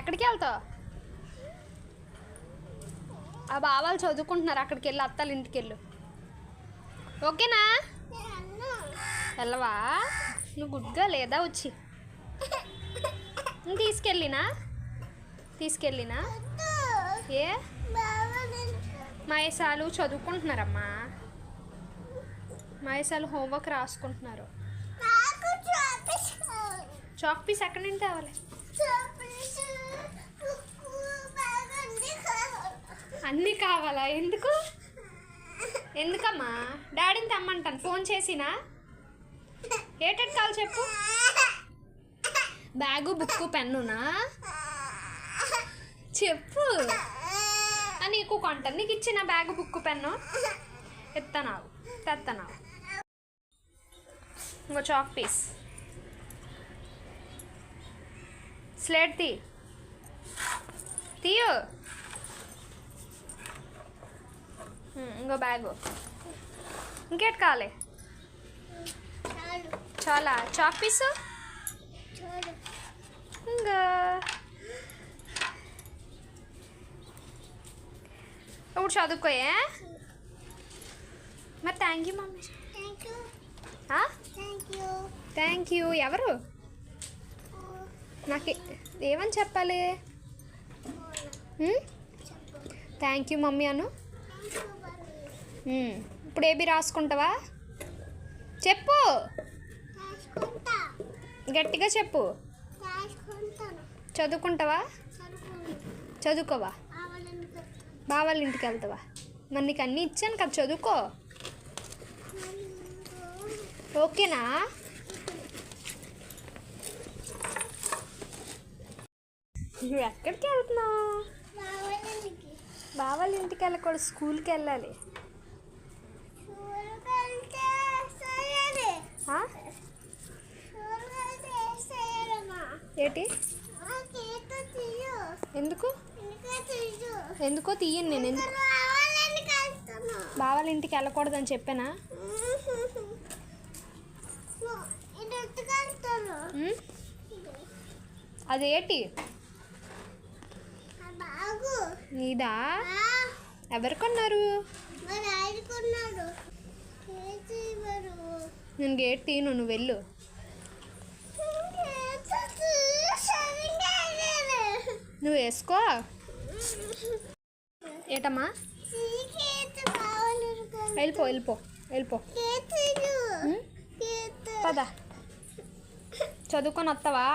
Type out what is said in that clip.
ఎక్కడికి వెళ్తావు? ఆ బావాలు చదువుకుంటున్నారు, అక్కడికి వెళ్ళి అత్తాల ఇంటికి వెళ్ళు. ఓకేనా? వెళ్ళవా? నువ్వు గుడ్గా లేదా వచ్చి తీసుకెళ్ళినా ఏ మహేశాలు చదువుకుంటున్నారమ్మా. మహేశాలు హోంవర్క్ రాసుకుంటున్నారు. చాక్ పీస్ ఎక్కడి నుంచి తేవాలి? అన్నీ కావాలా? ఎందుకమ్మా? డాడీని తెమ్మంటాను, ఫోన్ చేసినా. ఏటెట్ కావాలి చెప్పు. బ్యాగు, బుక్కు, పెన్నునా? చెప్పు. నీకు కొంటాను. నీకు ఇచ్చిన బ్యాగు, బుక్కు, పెన్ను తెత్తనావు. ఇంకో చాక్ పీస్, స్లేట్ తీయు. ఇంకో బ్యాగు. ఇంకేటి కావాలి? చాలా. చాక్ పీసు ఇంకా ఇప్పుడు చదువుకోయే. మరి thank you mummy. Thank you ఎవరు? నాకు ఏమని చెప్పాలి? థ్యాంక్ యూ మమ్మీ అను. ఇప్పుడు ఏబీ రాసుకుంటావా? చెప్పు, గట్టిగా చెప్పు. చదువుకుంటావా? చదువుకోవా? బావాళ్ళ ఇంటికి వెళ్తావా? మరి నీకు అన్నీ ఇచ్చాను కదా, చదువుకో. ఓకేనా? నువ్వు ఎక్కడికి వెళ్తున్నావు? బావాళ్ళ ఇంటికి వెళ్ళకూడదు, స్కూల్కి వెళ్ళాలి. ఏంటి? ఎందుకో తీయను నేను. బావాళ్ళ ఇంటికి వెళ్ళకూడదని చెప్పానా? అదేంటి? నీదా? ఎవరు కొన్నారు? నేను గేట్ తీయను, నువ్వు వెళ్ళు. నువ్వు వేసుకో. ఏటమ్మా? వెళ్ళిపో. పద, చదువుకొని వస్తావా?